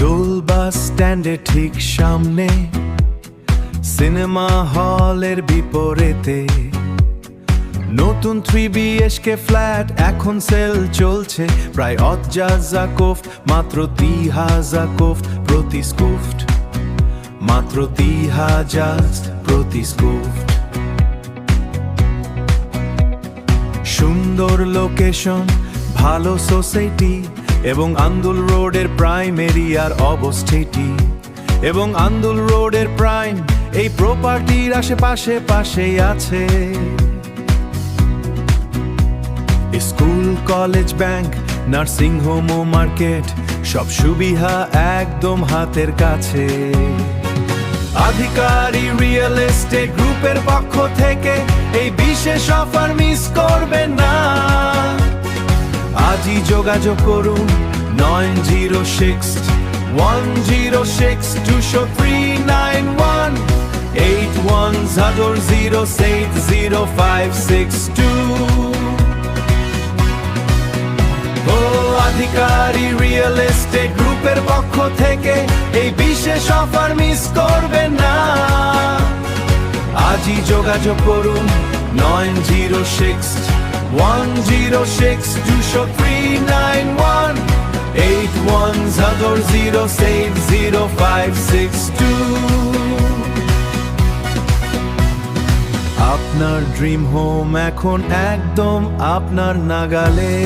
দোল বাস স্ট্যান্ডের ঠিক সামনে, সিনেমা হলের বিপরীতে নতুন 3 BHK ফ্ল্যাট এখন সেল চলছে। প্রায় 10,000 মাত্র 30,000 প্রতি স্কুফট, মাত্র 30,000 প্রতি স্কুফট। সুন্দর লোকেশন, ভালো সোসাইটি এবং আন্দুল রোডের প্রাইম এরিয়ার অবস্থিতি, এবং আন্দুল রোডের প্রাইম এই প্রপার্টির আশেপাশে পাশেই আছে school, college, bank, nursing home ও মার্কেট, সব সুবিধা একদম হাতের কাছে। আধিকারী রিয়েল এস্টেট গ্রুপের পক্ষ থেকে এই বিশেষ অফার মিস করবেন না। আজই যোগাযোগ করুন 9061062391 8100080562। আধিকারী রিয়েল এস্টেট গ্রুপের পক্ষ থেকে এই বিশেষ অফার মিস করবেন না। আজই যোগাযোগ করুন 9061062391 8100080562। আপনার ড্রিম হোম এখন একদম আপনার নাগালে।